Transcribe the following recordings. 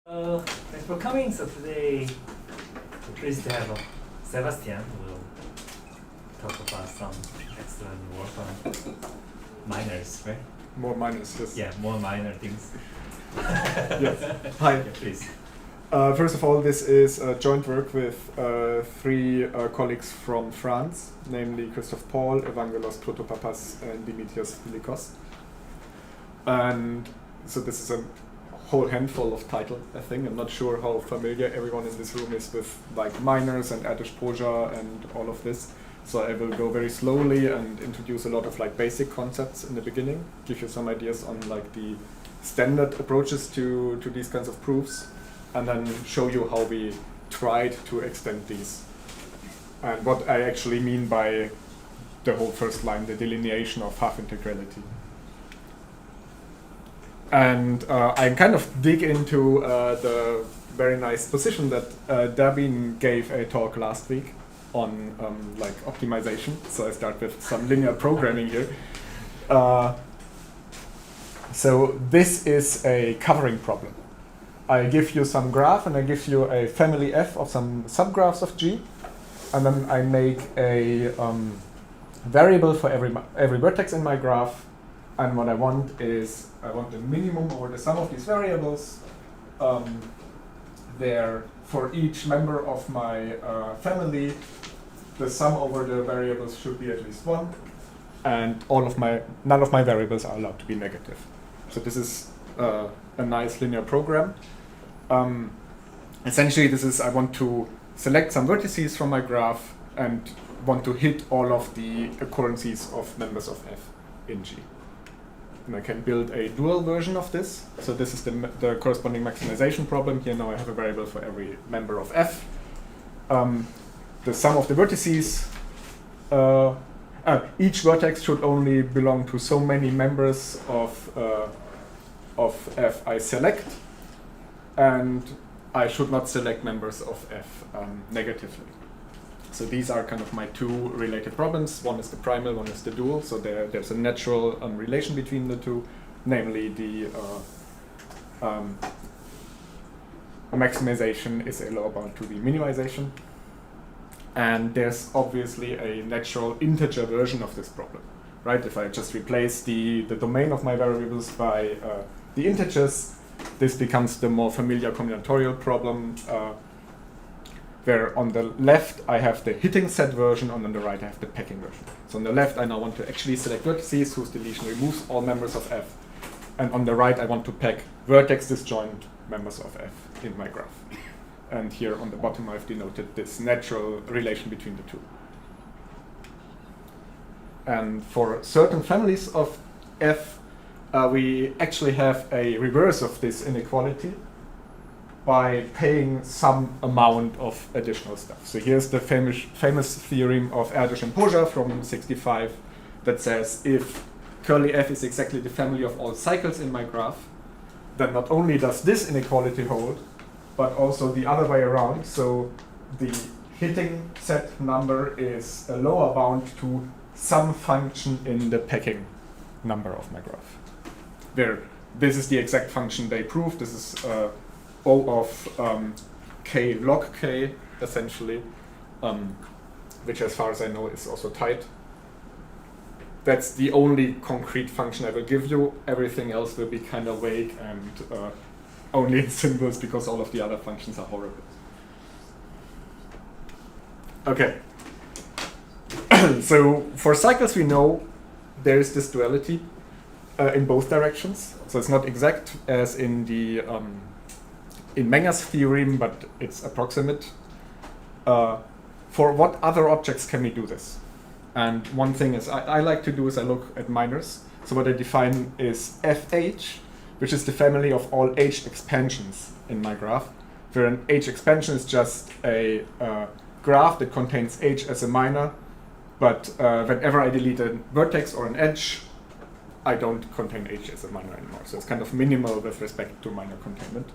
Thanks for coming. So today we're pleased to have Sebastian who will talk about some excellent work on minors, right? More minors, yes. Yeah, more minor things. Yes. Hi. Yeah, please. First of all, this is a joint work with three colleagues from France, namely Christophe Paul, Evangelos Protopapas, and Dimitrios Filikos. And so this is a whole handful of titles, I think. I'm not sure how familiar everyone in this room is with like minors and Erdős-Pósa and all of this. So I will go very slowly and introduce a lot of like basic concepts in the beginning, give you some ideas on like the standard approaches to these kinds of proofs, and then show you how we tried to extend these. And what I actually mean by the whole first line, the delineation of half-integrality. And I kind of dig into the very nice position that Dabin gave a talk last week on like optimization. So I start with some linear programming here. So this is a covering problem. I give you some graph and I give you a family F of some subgraphs of G, and then I make a variable for every vertex in my graph. And what I want is, I want the minimum over the sum of these variables. There, for each member of my family, the sum over the variables should be at least 1, and none of my variables are allowed to be negative. So this is a nice linear program. Essentially, this is, I want to select some vertices from my graph and want to hit all of the occurrences of members of F in G. And I can build a dual version of this. So this is the corresponding maximization problem. Here now I have a variable for every member of F. The sum of the vertices, each vertex should only belong to so many members of F I select, and I should not select members of F negatively. So these are kind of my two related problems. One is the primal, one is the dual. So there's a natural relation between the two, namely the maximization is a lower bound to the minimization. And there's obviously a natural integer version of this problem, right? If I just replace the domain of my variables by the integers, this becomes the more familiar combinatorial problem, where on the left I have the hitting set version, and on the right I have the packing version. So on the left I now want to actually select vertices whose deletion removes all members of F, and on the right I want to pack vertex disjoint members of F in my graph. And here on the bottom I've denoted this natural relation between the two. And for certain families of F, we actually have a reverse of this inequality by paying some amount of additional stuff. So here's the famous theorem of Erdős and Pósa from '65 that says if curly F is exactly the family of all cycles in my graph, then not only does this inequality hold, but also the other way around. So the hitting set number is a lower bound to some function in the packing number of my graph. There, this is the exact function they proved. This is O of k log k, essentially, which as far as I know is also tight. That's the only concrete function I will give you. Everything else will be kind of vague and only in symbols, because all of the other functions are horrible. Okay. So for cycles we know there is this duality in both directions. So it's not exact as in the in Menger's theorem, but it's approximate. For what other objects can we do this? And one thing is I like to do is I look at minors. So what I define is FH, which is the family of all H expansions in my graph, where an H expansion is just a graph that contains H as a minor, but whenever I delete a vertex or an edge, I don't contain H as a minor anymore. So it's kind of minimal with respect to minor containment.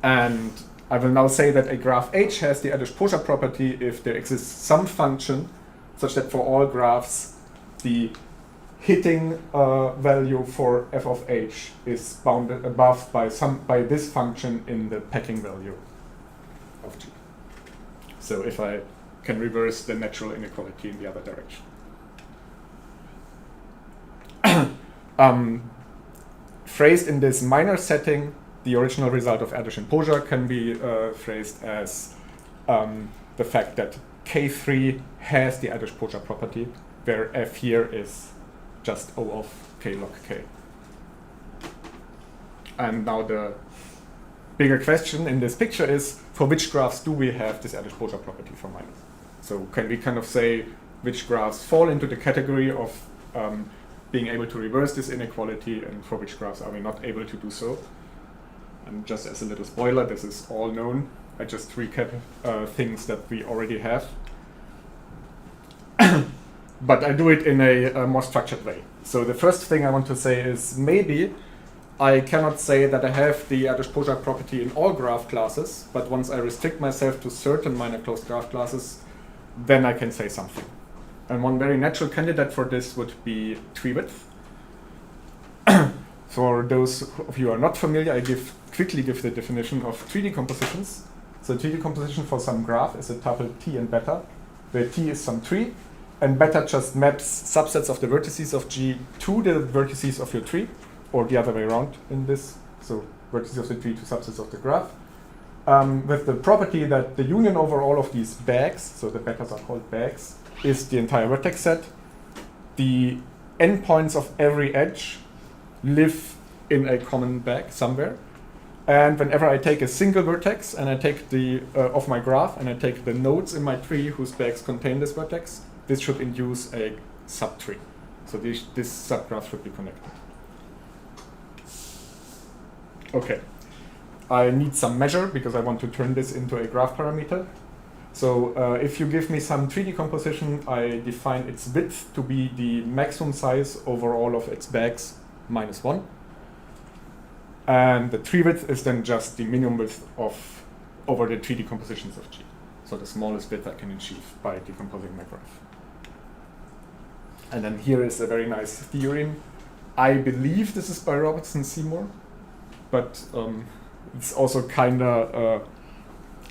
And I will now say that a graph H has the Erdős-Pósa property if there exists some function such that for all graphs the hitting value for f of h is bounded above by this function in the packing value of g. So if I can reverse the natural inequality in the other direction. Phrased in this minor setting, the original result of Erdős and Pósa can be phrased as the fact that K3 has the Erdős-Pósa property, where f here is just O of k log k. And now the bigger question in this picture is, for which graphs do we have this Erdős-Pósa property for minus? So can we kind of say which graphs fall into the category of being able to reverse this inequality, and for which graphs are we not able to do so? And just as a little spoiler, this is all known. I just recap things that we already have. But I do it in a more structured way. So the first thing I want to say is, maybe I cannot say that I have the Erdős-Pósa property in all graph classes, but once I restrict myself to certain minor closed graph classes, then I can say something. And one very natural candidate for this would be tree width. For those of you who are not familiar, I quickly give the definition of tree decompositions. So tree decomposition for some graph is a tuple t and beta, where t is some tree, and beta just maps subsets of the vertices of G to the vertices of your tree, or the other way around in this. So vertices of the tree to subsets of the graph. With the property that the union over all of these bags, so the betas are called bags, is the entire vertex set. The endpoints of every edge live in a common bag somewhere. And whenever I take a single vertex and I take the of my graph and I take the nodes in my tree whose bags contain this vertex, this should induce a subtree. So this subgraph should be connected. Okay. I need some measure because I want to turn this into a graph parameter. So if you give me some tree decomposition, I define its width to be the maximum size over all of its bags minus 1. And the tree width is then just the minimum width of over the tree decompositions of G. So the smallest width I can achieve by decomposing my graph. And then here is a very nice theorem. I believe this is by Robertson-Seymour, but it's also kind of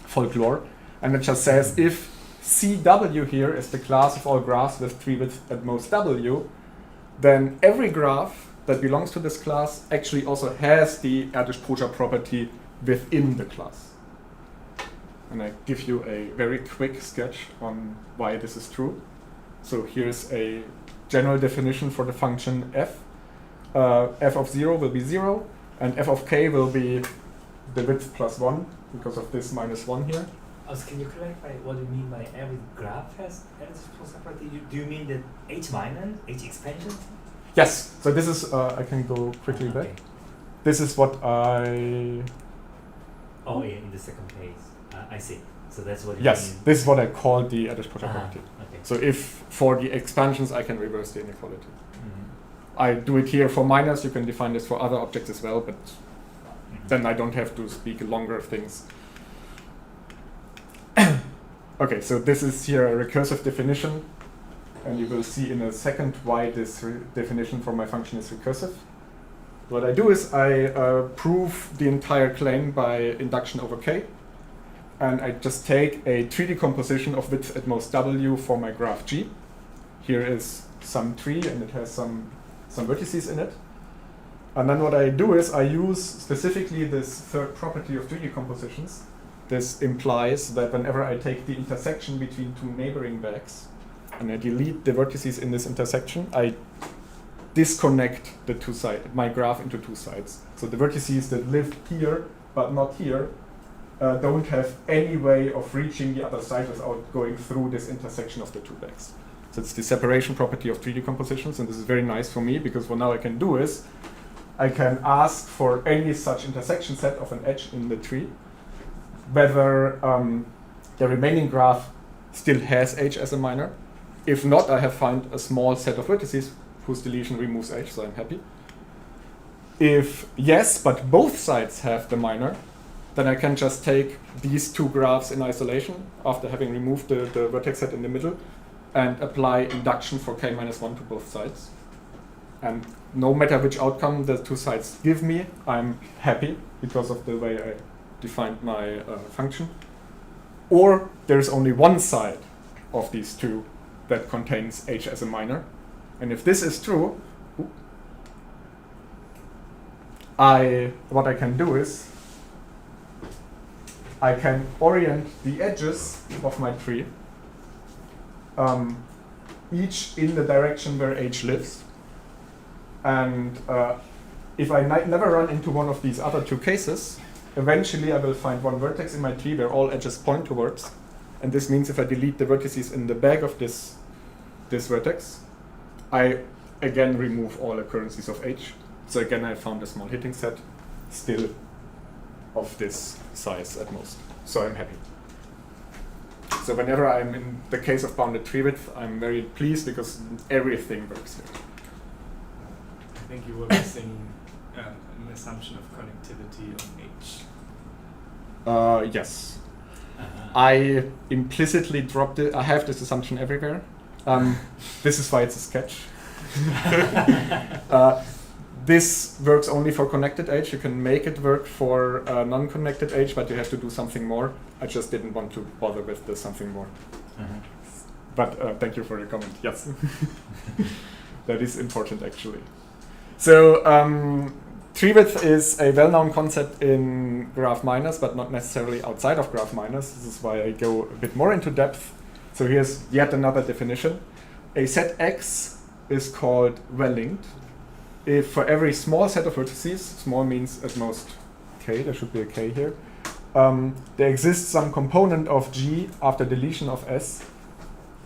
folklore. And it just says if CW here is the class of all graphs with tree width at most W, then every graph that belongs to this class actually also has the Erdős-Pósa property within the class. And I give you a very quick sketch on why this is true. So here's a general definition for the function f. F of 0 will be 0, and f of k will be the width plus 1 because of this minus 1 here. Also, can you clarify what you mean by every graph has Erdős-Pósa property? Do you mean the H minor, H expansion? Yes. So this is, I can go quickly back. Okay. This is what I... Oh yeah, in the second page. I see. So that's what you Yes, mean. this is what I call the Erdős-Pósa property. Okay. So if for the expansions I can reverse the inequality. Mm-hmm. I do it here for minors, you can define this for other objects as well, but then I don't have to speak longer things. Okay, so this is here a recursive definition, and you will see in a second why this definition for my function is recursive. What I do is I prove the entire claim by induction over k, and I just take a tree decomposition of width at most W for my graph G. Here is some tree, and it has some vertices in it. And then what I do is I use specifically this third property of tree decompositions. This implies that whenever I take the intersection between two neighboring bags and I delete the vertices in this intersection, I disconnect the two sides, my graph into two sides. So the vertices that live here but not here don't have any way of reaching the other side without going through this intersection of the two bags. So it's the separation property of tree decompositions, and this is very nice for me because what now I can do is I can ask for any such intersection set of an edge in the tree, whether the remaining graph still has H as a minor. If not, I have found a small set of vertices whose deletion removes H, so I'm happy. If yes, but both sides have the minor, then I can just take these two graphs in isolation after having removed the vertex set in the middle and apply induction for k minus 1 to both sides. And no matter which outcome the two sides give me, I'm happy because of the way I defined my function. Or there's only one side of these two that contains h as a minor. And if this is true, what I can do is I can orient the edges of my tree each in the direction where h lives. And if I never run into one of these other two cases, eventually I will find one vertex in my tree where all edges point towards. And this means if I delete the vertices in the back of this vertex, I again remove all occurrences of h. So again, I found a small hitting set, still of this size at most. So I'm happy. So whenever I'm in the case of bounded tree width, I'm very pleased because everything works here. I think you were missing an assumption of connectivity on H. Yes. I implicitly dropped it. I have this assumption everywhere. This is why it's a sketch. This works only for connected H. You can make it work for non-connected H, but you have to do something more. I just didn't want to bother with the something more. But thank you for your comment. Yes. That is important, actually. So tree width is a well-known concept in graph minors, but not necessarily outside of graph minors. This is why I go a bit more into depth. So here's yet another definition. A set X is called well-linked if for every small set of vertices, small means at most k, there should be a k here, there exists some component of G after deletion of S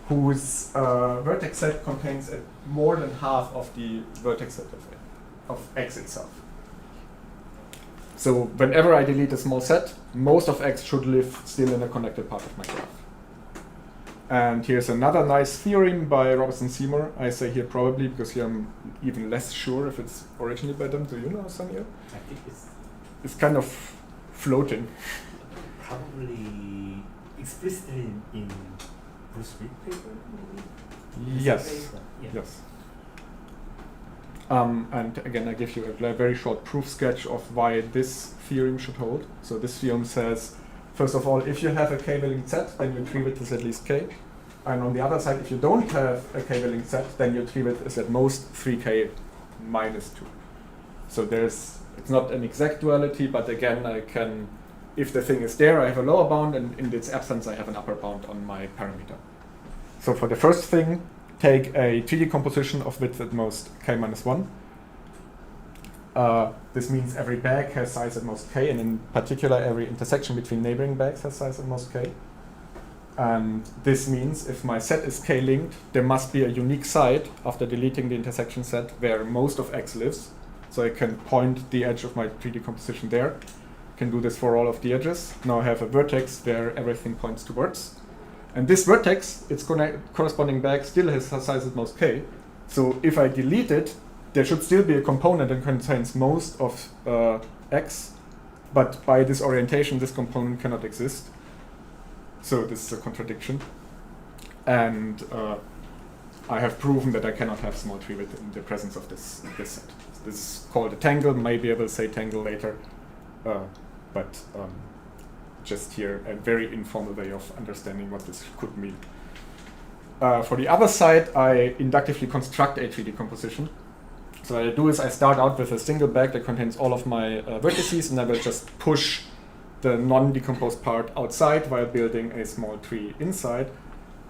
whose vertex set contains more than half of the vertex set of X itself. So whenever I delete a small set, most of X should live still in a connected part of my graph. And here's another nice theorem by Robertson and Seymour. I say here probably because here I'm even less sure if it's originally by them. Do you know, Samuel? I think it's kind of floating. Probably explicitly in Bruce Reed paper, maybe? Yes. Yeah. Yes. And again, I give you a very short proof sketch of why this theorem should hold. So this theorem says, first of all, if you have a k-linked set, then your tree width is at least k. And on the other side, if you don't have a k-linked set, then your tree width is at most 3k minus 2. So it's not an exact duality, but again, I can, if the thing is there, I have a lower bound, and in its absence, I have an upper bound on my parameter. So for the first thing, take a 3D composition of width at most k minus 1. This means every bag has size at most k, and in particular, every intersection between neighboring bags has size at most k. And this means if my set is k-linked, there must be a unique side after deleting the intersection set where most of X lives. So I can point the edge of my 3D composition there. Can do this for all of the edges. Now I have a vertex where everything points towards. And this vertex, its corresponding bag, still has size at most k. So if I delete it, there should still be a component that contains most of X, but by this orientation, this component cannot exist. So this is a contradiction. And I have proven that I cannot have small tree width in the presence of this set. This is called a tangle. Maybe I will say tangle later. But just here, a very informal way of understanding what this could mean. For the other side, I inductively construct a 3D composition. So what I do is I start out with a single bag that contains all of my vertices, and I will just push the non-decomposed part outside while building a small tree inside,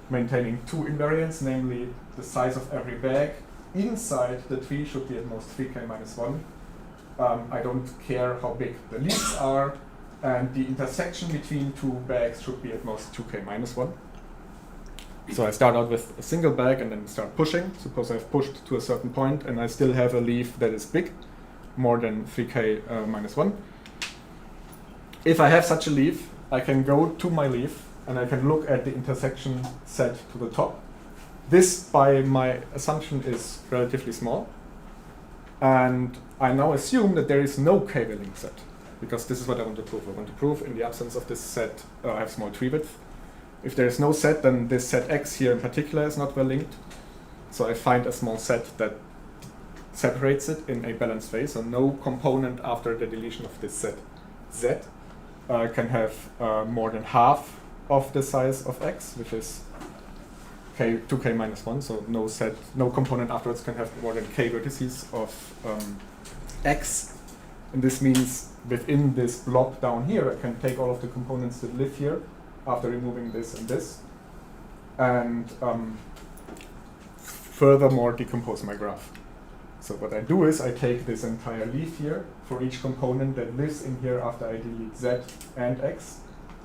maintaining two invariants, namely the size of every bag inside the tree should be at most 3k minus 1. I don't care how big the leaves are, and the intersection between two bags should be at most 2k minus 1. So I start out with a single bag and then start pushing. Suppose I've pushed to a certain point and I still have a leaf that is big, more than 3k minus 1. If I have such a leaf, I can go to my leaf and I can look at the intersection set to the top. This, by my assumption, is relatively small. And I now assume that there is no k-linked set, because this is what I want to prove. I want to prove in the absence of this set, I have small tree width. If there is no set, then this set X here in particular is not well linked. So I find a small set that separates it in a balanced way, so no component after the deletion of this set z can have more than half of the size of x, which is 2k minus 1, so no component afterwards can have more than k vertices of x. And this means within this blob down here, I can take all of the components that live here after removing this and this, and furthermore decompose my graph. So what I do is I take this entire leaf here for each component that lives in here after I delete z and x.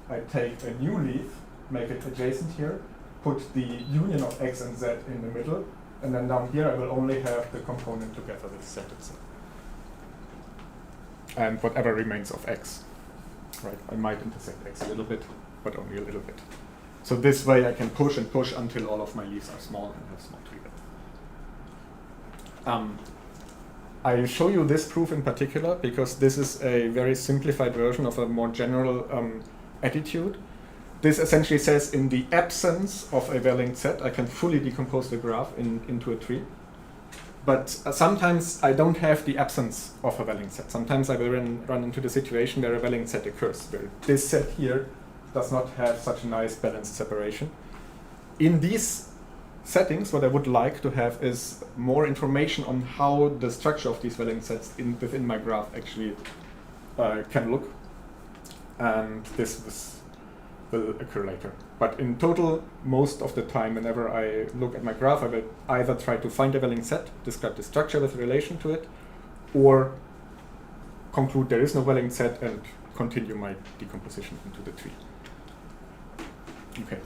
I take a new leaf, make it adjacent here, put the union of x and z in the middle, and then down here I will only have the component together with z itself. And whatever remains of x. Right? I might intersect x a little bit, but only a little bit. So this way I can push and push until all of my leaves are small and have small tree width. I show you this proof in particular because this is a very simplified version of a more general attitude. This essentially says in the absence of a well-linked set, I can fully decompose the graph into a tree. But sometimes I don't have the absence of a well-linked set. Sometimes I will run into the situation where a well-linked set occurs, where this set here does not have such a nice balanced separation. In these settings, what I would like to have is more information on how the structure of these well-linked sets within my graph actually can look. And this will occur later. But in total, most of the time, whenever I look at my graph, I will either try to find a well-linked set, describe the structure with relation to it, or conclude there is no well-linked set and continue my decomposition into the tree. Okay.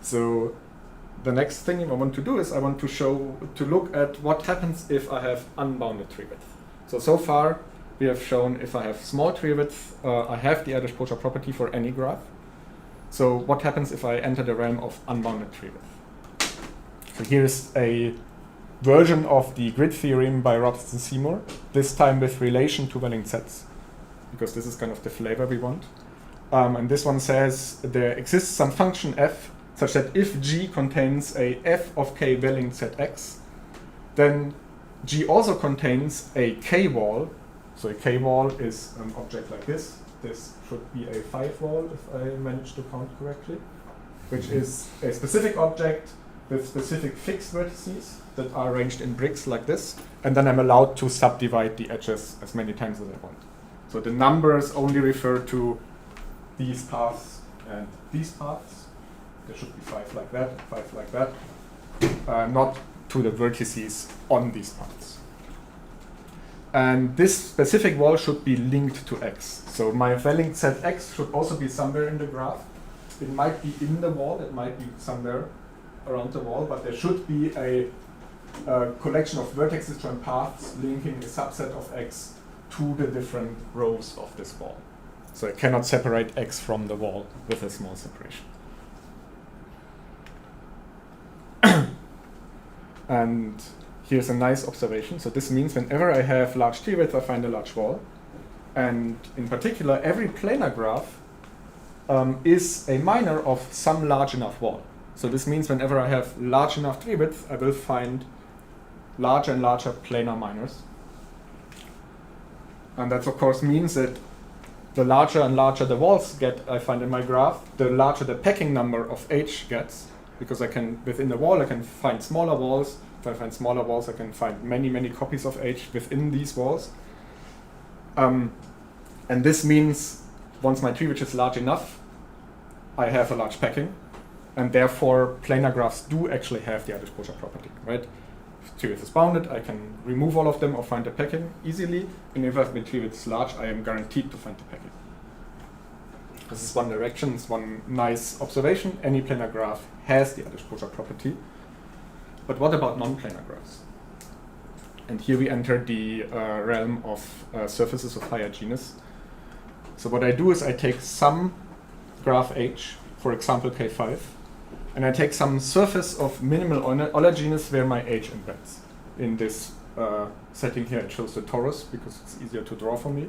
So the next thing I want to do is I want to look at what happens if I have unbounded tree width. So far we have shown if I have small tree width, I have the Erdős-Pósa property for any graph. So what happens if I enter the realm of unbounded tree width? So here's a version of the grid theorem by Robertson and Seymour, this time with relation to well-linked sets, because this is kind of the flavor we want. And this one says there exists some function f such that if G contains a f of k well-linked set x, then G also contains a k-wall. So a k-wall is an object like this. This should be a 5 wall if I manage to count correctly, which is a specific object with specific fixed vertices that are arranged in bricks like this, and then I'm allowed to subdivide the edges as many times as I want. So the numbers only refer to these paths and these paths. There should be 5 like that, 5 like that, not to the vertices on these paths. And this specific wall should be linked to x. So my well-linked set x should also be somewhere in the graph. It might be in the wall, it might be somewhere around the wall, but there should be a collection of vertices and paths linking a subset of x to the different rows of this wall. So I cannot separate x from the wall with a small separation. And here's a nice observation. So this means whenever I have large tree width, I find a large wall. And in particular, every planar graph is a minor of some large enough wall. So this means whenever I have large enough tree width, I will find larger and larger planar minors. And that of course means that the larger and larger the walls get I find in my graph, the larger the packing number of H gets, because I can, within the wall, I can find smaller walls. If I find smaller walls, I can find many, many copies of H within these walls. And this means once my tree width is large enough, I have a large packing. And therefore, planar graphs do actually have the Erdős-Pósa property, right? If tree width is bounded, I can remove all of them or find the packing easily. And if my tree width is large, I am guaranteed to find the packing. This is one direction, it's one nice observation. Any planar graph has the Erdős-Pósa property. But what about non-planar graphs? And here we enter the realm of surfaces of higher genus. So what I do is I take some graph H, for example K5, and I take some surface of minimal Euler genus where my H embeds. In this setting here, I chose the torus because it's easier to draw for me.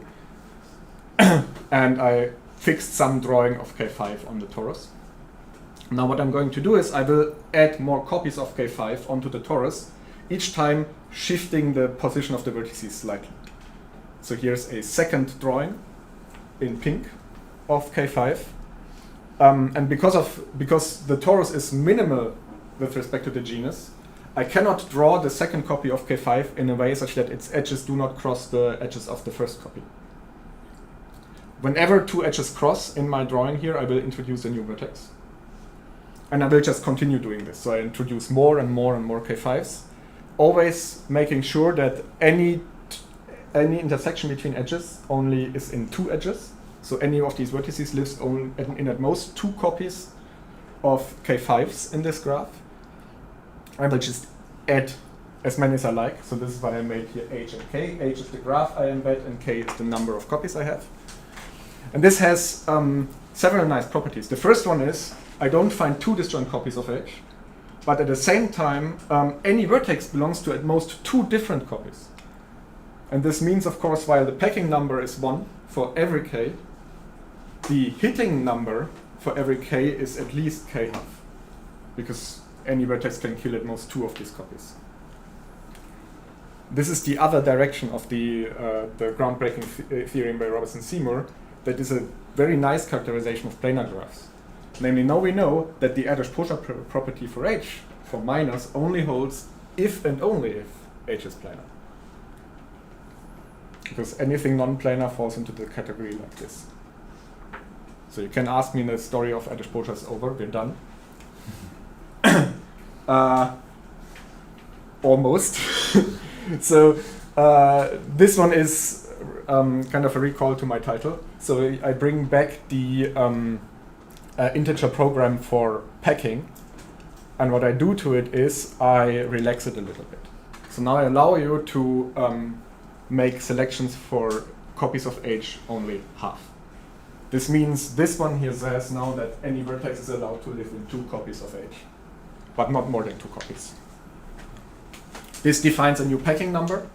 And I fixed some drawing of K5 on the torus. Now what I'm going to do is I will add more copies of K5 onto the torus each time shifting the position of the vertices slightly. So here's a second drawing in pink of K5. And because the torus is minimal with respect to the genus, I cannot draw the second copy of K5 in a way such that its edges do not cross the edges of the first copy. Whenever two edges cross in my drawing here, I will introduce a new vertex. And I will just continue doing this. So I introduce more and more and more K5s, always making sure that any intersection between edges only is in two edges. So any of these vertices lives in at most two copies of K5s in this graph. I will just add as many as I like. So this is why I made here H and K. H is the graph I embed, and K is the number of copies I have. And this has several nice properties. The first one is I don't find two disjoint copies of H, but at the same time, any vertex belongs to at most two different copies. And this means, of course, while the packing number is 1 for every K, the hitting number for every K is at least K half, because any vertex can kill at most two of these copies. This is the other direction of the groundbreaking theorem by Robertson and Seymour. That is a very nice characterization of planar graphs. Namely, now we know that the Erdős-Pósa property for H, for minors, only holds if and only if H is planar. Because anything non-planar falls into the category like this. So you can ask me, the story of Erdős-Pósa is over, we're done. Almost. So this one is kind of a recall to my title. So I bring back the integer program for packing, and what I do to it is I relax it a little bit. So now I allow you to make selections for copies of H only half. This means this one here says now that any vertex is allowed to live in two copies of H, but not more than two copies. This defines a new packing number.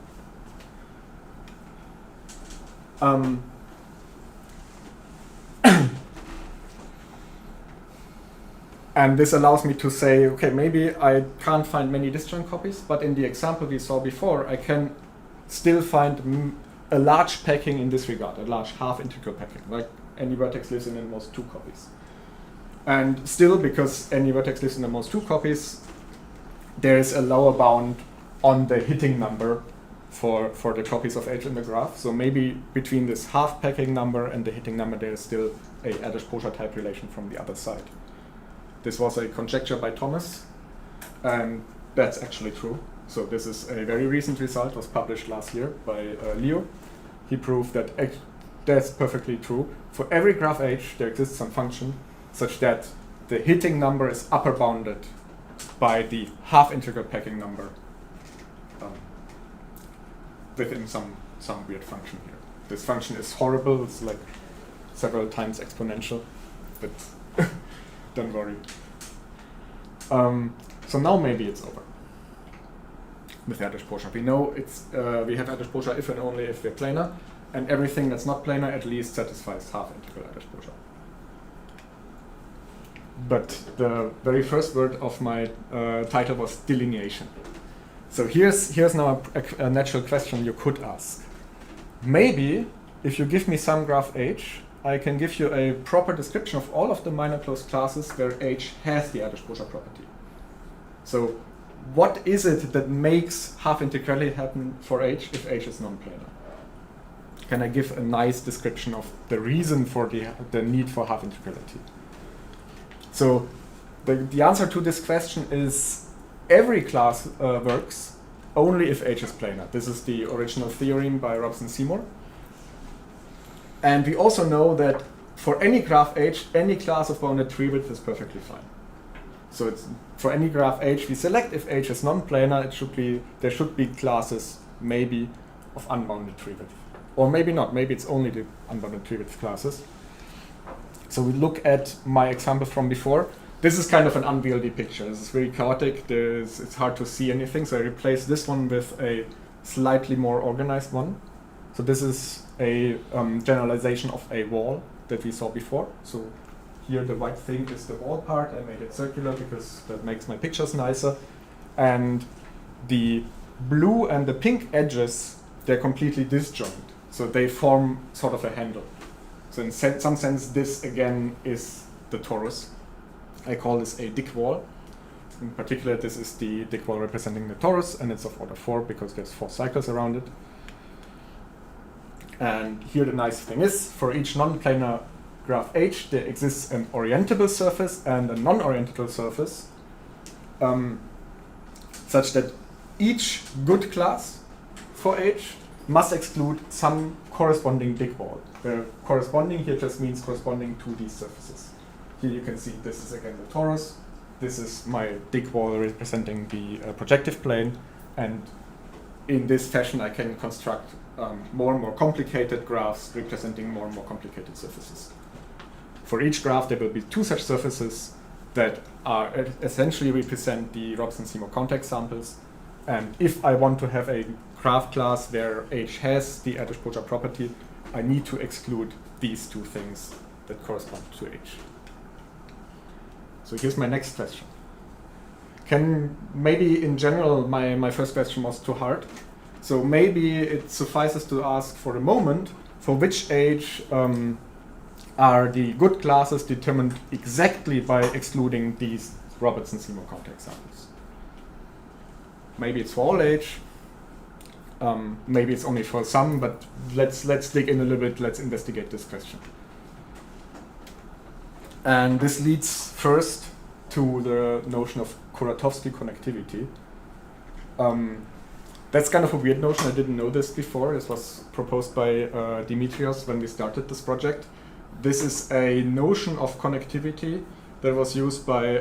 And this allows me to say, okay, maybe I can't find many disjoint copies, but in the example we saw before, I can still find a large packing in this regard, a large half-integral packing, like any vertex lives in at most two copies. And still, because any vertex lives in at most two copies, there is a lower bound on the hitting number for the copies of H in the graph. So maybe between this half packing number and the hitting number, there is still a Erdős-Pósa type relation from the other side. This was a conjecture by Thomas, and that's actually true. So this is a very recent result, was published last year by Leo. He proved that that's perfectly true. For every graph H, there exists some function such that the hitting number is upper bounded by the half-integral packing number within some weird function here. This function is horrible. It's like several times exponential, but don't worry. So now maybe it's over with Erdős-Pósa. We know we have Erdős-Pósa if and only if we're planar, and everything that's not planar at least satisfies half-integral Erdős-Pósa. But the very first word of my title was delineation. So here's now a natural question you could ask. Maybe if you give me some graph H, I can give you a proper description of all of the minor closed classes where H has the Erdős-Pósa property. So what is it that makes half-integrality happen for H if H is non-planar? Can I give a nice description of the reason for the need for half-integrality? So the answer to this question is every class works only if H is planar. This is the original theorem by Robertson and Seymour. And we also know that for any graph H, any class of bounded tree width is perfectly fine. So it's for any graph H, we select if H is non-planar, there should be classes maybe of unbounded tree width. Or maybe not, maybe it's only the unbounded tree width classes. So we look at my example from before. This is kind of an unwieldy picture. This is very chaotic. It's hard to see anything. So I replace this one with a slightly more organized one. So this is a generalization of a wall that we saw before. So here the white thing is the wall part. I made it circular because that makes my pictures nicer. And the blue and the pink edges, they're completely disjoint. So they form sort of a handle. So in some sense, this again is the torus. I call this a dick wall. In particular, this is the dick wall representing the torus, and it's of order 4 because there's 4 cycles around it. And here the nice thing is, for each non-planar graph H, there exists an orientable surface and a non-orientable surface, such that each good class for H must exclude some corresponding dick wall. The corresponding here just means corresponding to these surfaces. Here you can see this is again the torus. This is my dick wall representing the projective plane, and in this fashion I can construct more and more complicated graphs representing more and more complicated surfaces. For each graph there will be 2 such surfaces that are essentially represent the Robertson-Seymour counterexamples, and if I want to have a graph class where H has the Erdős-Pósa property, I need to exclude these 2 things that correspond to H. So here's my next question. Maybe in general my first question was too hard. So maybe it suffices to ask for the moment for which H are the good classes determined exactly by excluding these Robertson-Seymour counterexamples. Maybe it's for all H. Maybe it's only for some, but let's dig in a little bit. Let's investigate this question. And this leads first to the notion of Kuratowski-connectivity. That's kind of a weird notion. I didn't know this before. This was proposed by Dimitrios when we started this project. This is a notion of connectivity that was used by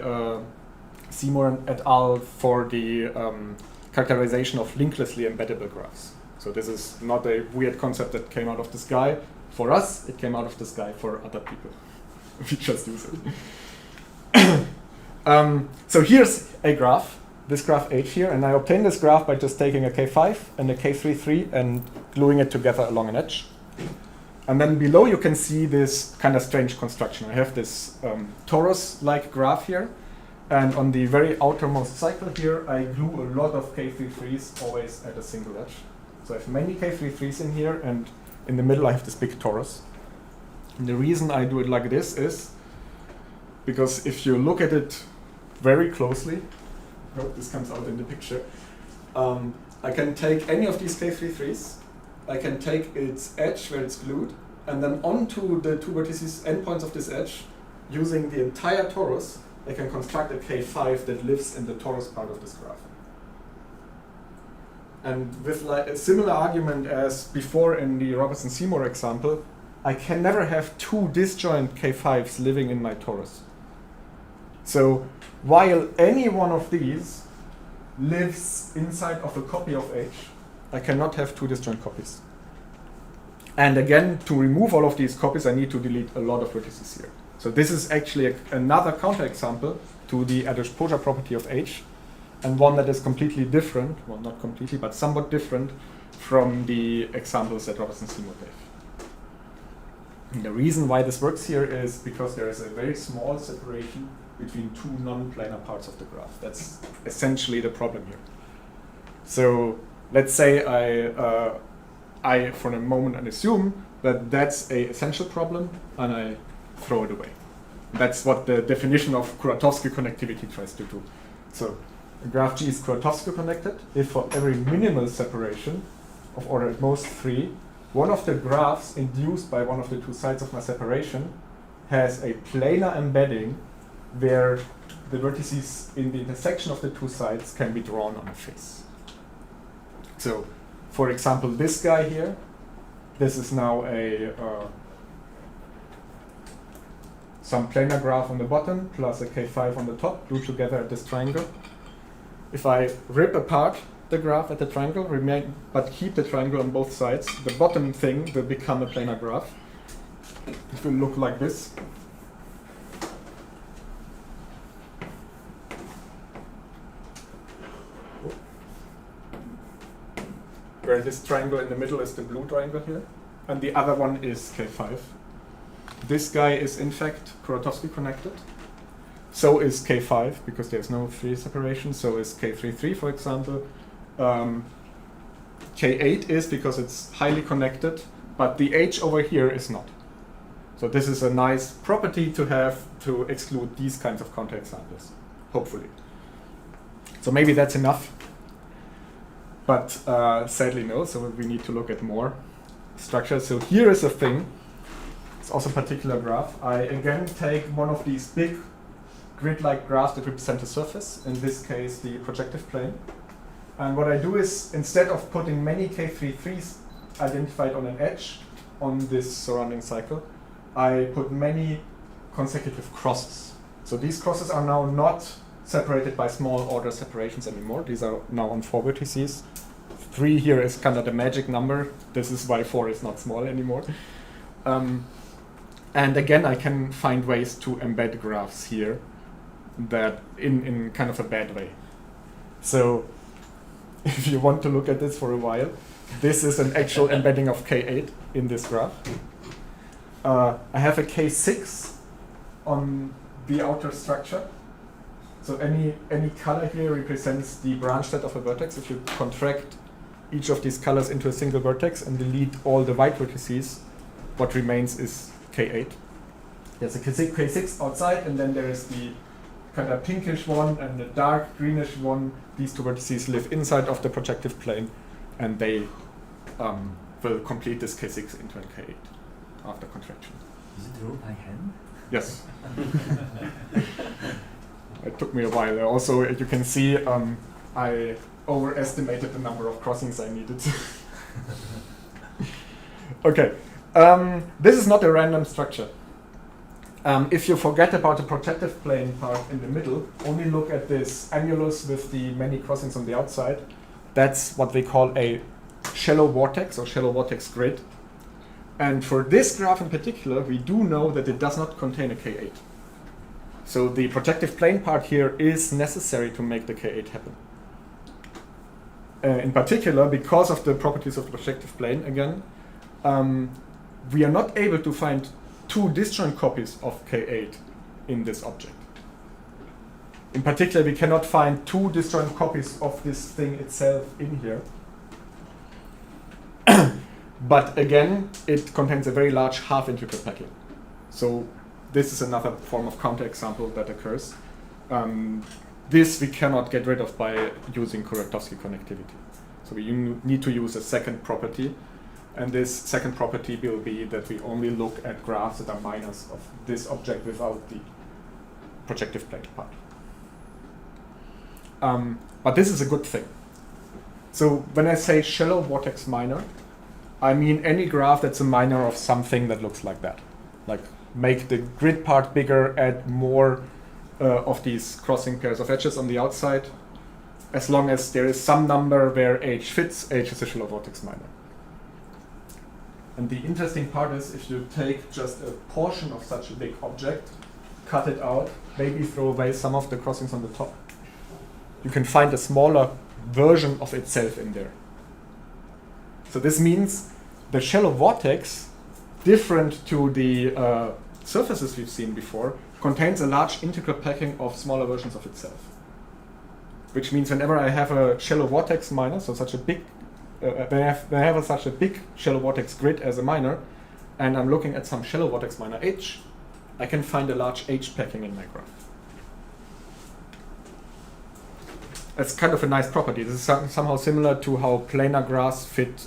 Seymour et al. For the characterization of linklessly embeddable graphs. So this is not a weird concept that came out of the sky. For us, it came out of the sky. For other people, we just use it. So here's a graph, this graph H here, and I obtained this graph by just taking a K5 and a K33 and gluing it together along an edge. And then below you can see this kind of strange construction. I have this torus-like graph here, and on the very outermost cycle here, I glue a lot of K33s always at a single edge. So I have many K33s in here, and in the middle I have this big torus. And the reason I do it like this is because if you look at it very closely, I hope this comes out in the picture, I can take any of these K33s, I can take its edge where it's glued, and then onto the 2 vertices endpoints of this edge, using the entire torus, I can construct a K5 that lives in the torus part of this graph. And with like a similar argument as before in the Robertson-Seymour example, I can never have 2 disjoint K5s living in my torus. So while any one of these lives inside of a copy of H, I cannot have 2 disjoint copies. And again, to remove all of these copies, I need to delete a lot of vertices here. So this is actually another counterexample to the Erdős-Pósa property of H, and one that is completely different, well, not completely, but somewhat different from the examples that Robertson-Seymour gave. And the reason why this works here is because there is a very small separation between 2 non-planar parts of the graph. That's essentially the problem here. So let's say I for a moment assume that that's an essential problem, and I throw it away. That's what the definition of Kuratowski connectivity tries to do. So a graph G is Kuratowski connected if for every minimal separation of order at most 3, one of the graphs induced by one of the 2 sides of my separation has a planar embedding where the vertices in the intersection of the 2 sides can be drawn on a face. So, for example, this guy here, this is now a some planar graph on the bottom plus a K5 on the top, glued together at this triangle. If I rip apart the graph at the triangle, but keep the triangle on both sides, the bottom thing will become a planar graph. It will look like this. Where this triangle in the middle is the blue triangle here, and the other one is K5. This guy is in fact Kuratowski connected. So is K5, because there's no free separation. So is K33, for example. K8 is because it's highly connected, but the H over here is not. So this is a nice property to have to exclude these kinds of counterexamples, hopefully. So maybe that's enough, but sadly no, so we need to look at more structures. So here is a thing, it's also a particular graph. I again take one of these big grid-like graphs that represent a surface, in this case the projective plane. And what I do is, instead of putting many K33s identified on an edge on this surrounding cycle, I put many consecutive crosses. So these crosses are now not separated by small order separations anymore. These are now on 4 vertices. 3 here is kind of the magic number. This is why 4 is not small anymore. And again, I can find ways to embed graphs here that in kind of a bad way. So if you want to look at this for a while, this is an actual embedding of K8 in this graph. I have a K6 on the outer structure. So any color here represents the branch set of a vertex. If you contract each of these colors into a single vertex and delete all the white vertices, what remains is K8. There's a K6 outside, and then there is the kind of pinkish one and the dark greenish one. These 2 vertices live inside of the projective plane, and they will complete this K6 into a K8 after contraction. Is it drawn by hand? Yes. It took me a while. Also, you can see I overestimated the number of crossings I needed. Okay, this is not a random structure. If you forget about the projective plane part in the middle, only look at this annulus with the many crossings on the outside. That's what they call a shallow vortex or shallow vortex grid. And for this graph in particular, we do know that it does not contain a K8. So the projective plane part here is necessary to make the K8 happen. In particular, because of the properties of the projective plane, again, we are not able to find 2 disjoint copies of K8 in this object. In particular, we cannot find 2 disjoint copies of this thing itself in here. But again, it contains a very large half-integral packing. So this is another form of counterexample that occurs. This we cannot get rid of by using Kuratowski-connectivity. So we need to use a second property. And this second property will be that we only look at graphs that are minors of this object without the projective plane part. But this is a good thing. So when I say shallow vortex minor, I mean any graph that's a minor of something that looks like that. Like make the grid part bigger, add more of these crossing pairs of edges on the outside. As long as there is some number where H fits, H is a shallow vortex minor. And the interesting part is if you take just a portion of such a big object, cut it out, maybe throw away some of the crossings on the top, you can find a smaller version of itself in there. So this means the shallow vortex, different to the surfaces we've seen before, contains a large integral packing of smaller versions of itself. Which means whenever I have a shallow vortex minor, so such a big when I have such a big shallow vortex grid as a minor, and I'm looking at some shallow vortex minor H, I can find a large H packing in my graph. It's kind of a nice property. This is somehow similar to how planar graphs fit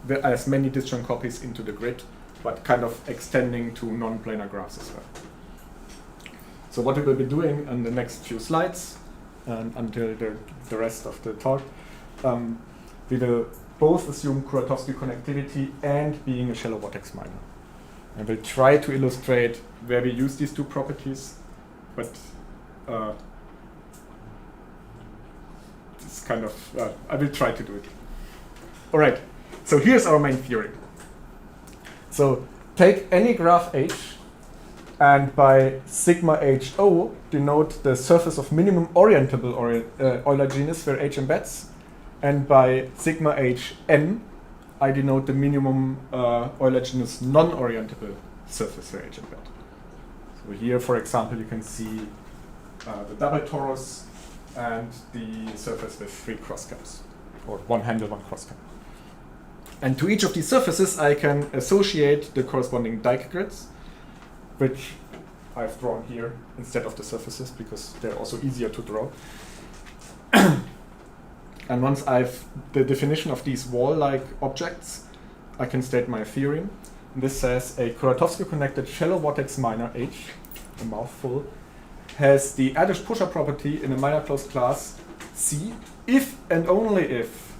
as many disjoint copies into the grid, but kind of extending to non-planar graphs as well. So what we will be doing in the next few slides, and until the rest of the talk, we will both assume Kuratowski connectivity and being a shallow vortex minor. And we'll try to illustrate where we use these 2 properties, but it's kind of, I will try to do it. All right, so here's our main theory. So take any graph H, and by sigma HO denote the surface of minimum orientable Euler genus where H embeds. And by sigma HN, I denote the minimum Euler genus non-orientable surface where H embed. So here, for example, you can see the double torus and the surface with 3 cross caps. or one handle, one crosscut. And to each of these surfaces, I can associate the corresponding dikegrids, which I've drawn here instead of the surfaces because they're also easier to draw. And once I've the definition of these wall-like objects, I can state my theorem. And this says a Kuratowski-connected shallow-vortex minor H, a mouthful, has the Erdős-Pósa property in a minor closed class C if and only if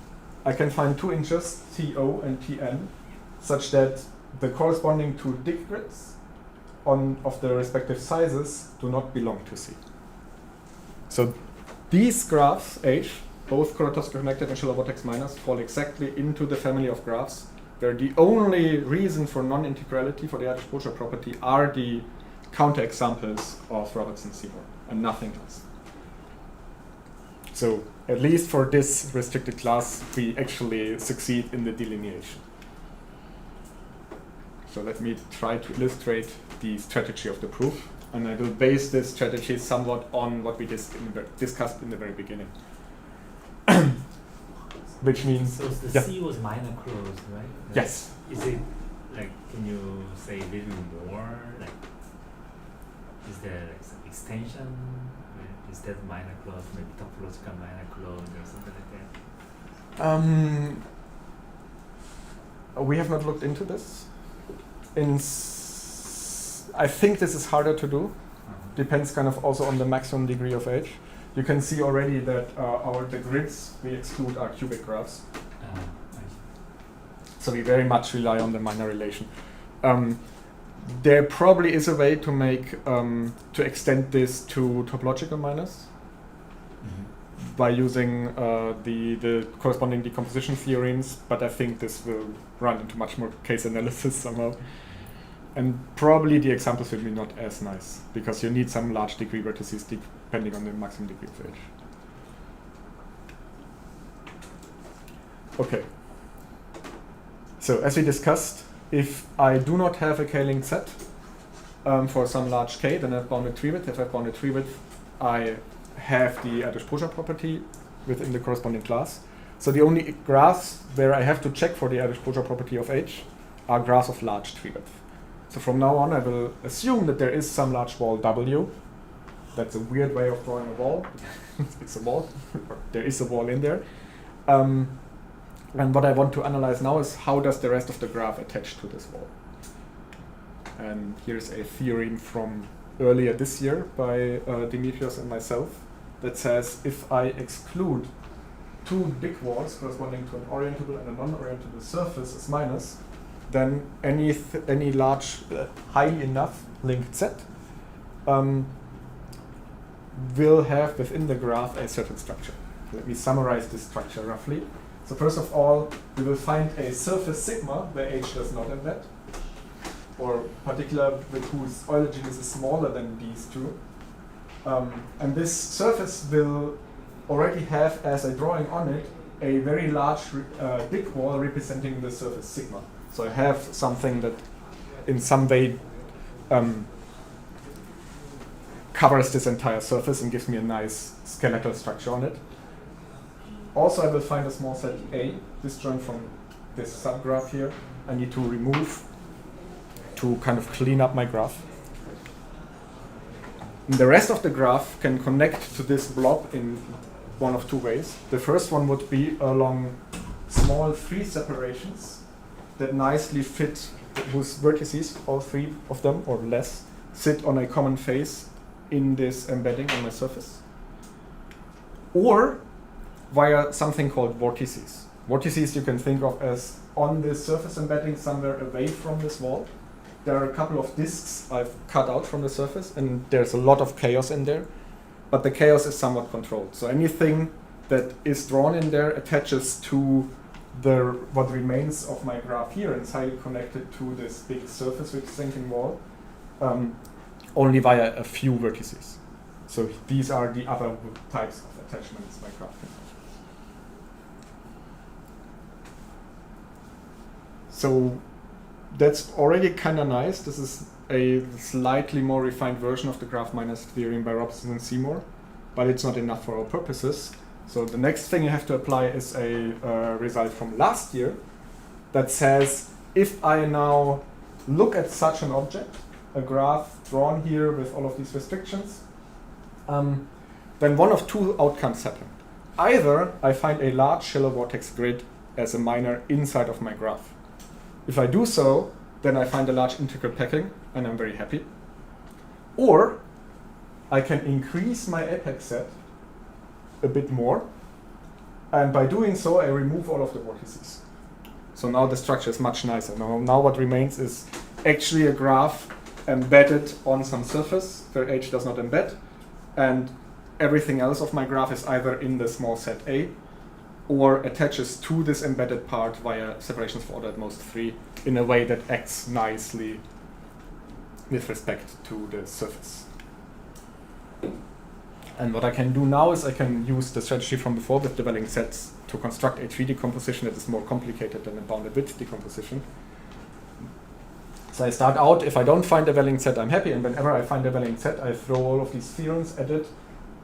I can find two integers TO and TN such that the corresponding two dikegrids of the respective sizes do not belong to C. So these graphs H, both Kuratowski-connected and shallow-vortex minors, fall exactly into the family of graphs where the only reason for non-integrality for the Erdős-Pósa property are the counterexamples of Robertson-Seymour and nothing else. So at least for this restricted class, we actually succeed in the delineation. So let me try to illustrate the strategy of the proof. And I will base this strategy somewhat on what we discussed in the very beginning. Which means... So the C was minor closed, right? Yes. Is it, like, can you say a little more? Like, is there like some extension? Instead of minor closed, maybe topological minor closed or something like that? We have not looked into this. I think this is harder to do. Depends kind of also on the maximum degree of H. You can see already that the grids we exclude are cubic graphs. So we very much rely on the minor relation. There probably is a way to make to extend this to topological minors by using the corresponding decomposition theorems, but I think this will run into much more case analysis somehow. And probably the examples will be not as nice because you need some large degree vertices depending on the maximum degree of H. Okay. So as we discussed, if I do not have a k-linked set for some large k, then I have bounded tree width. If I have bounded tree width, I have the Erdős-Pósa property within the corresponding class. So the only graphs where I have to check for the Erdős-Pósa property of H are graphs of large tree width. So from now on, I will assume that there is some large wall W. That's a weird way of drawing a wall. It's a wall. There is a wall in there. And what I want to analyze now is how does the rest of the graph attach to this wall. And here's a theorem from earlier this year by Dimitrios and myself that says if I exclude two big walls corresponding to an orientable and a non-orientable surface as minus, then any large, highly enough linked set will have within the graph a certain structure. Let me summarize this structure roughly. So first of all, we will find a surface sigma where H does not embed, or particular with whose Euler genus is smaller than these two. And this surface will already have, as a drawing on it, a very large big wall representing the surface sigma. So I have something that in some way covers this entire surface and gives me a nice skeletal structure on it. Also, I will find a small set A, disjoint from this subgraph here. I need to remove to kind of clean up my graph. And the rest of the graph can connect to this blob in one of two ways. The first one would be along small free separations that nicely fit, whose vertices, all three of them or less, sit on a common face in this embedding on my surface. Or via something called vortices. Vortices you can think of as on this surface embedding somewhere away from this wall. There are a couple of disks I've cut out from the surface, and there's a lot of chaos in there, but the chaos is somewhat controlled. So anything that is drawn in there attaches to what remains of my graph here and is highly connected to this big surface representing wall, only via a few vertices. So these are the other types of attachments my graph can have. So that's already kind of nice. This is a slightly more refined version of the graph minus theorem by Robertson and Seymour, but it's not enough for our purposes. So the next thing you have to apply is a result from last year that says if I now look at such an object, a graph drawn here with all of these restrictions, then one of two outcomes happen. Either I find a large shallow vortex grid as a minor inside of my graph. If I do so, then I find a large integral packing, and I'm very happy. Or I can increase my apex set a bit more, and by doing so, I remove all of the vortices. So now the structure is much nicer. Now what remains is actually a graph embedded on some surface where H does not embed, and everything else of my graph is either in the small set A or attaches to this embedded part via separations for order at most 3 in a way that acts nicely with respect to the surface. And what I can do now is I can use the strategy from before with developing sets to construct a 3D decomposition that is more complicated than a bounded width decomposition. So I start out, if I don't find a Welling set, I'm happy, and whenever I find a Welling set, I throw all of these theorems at it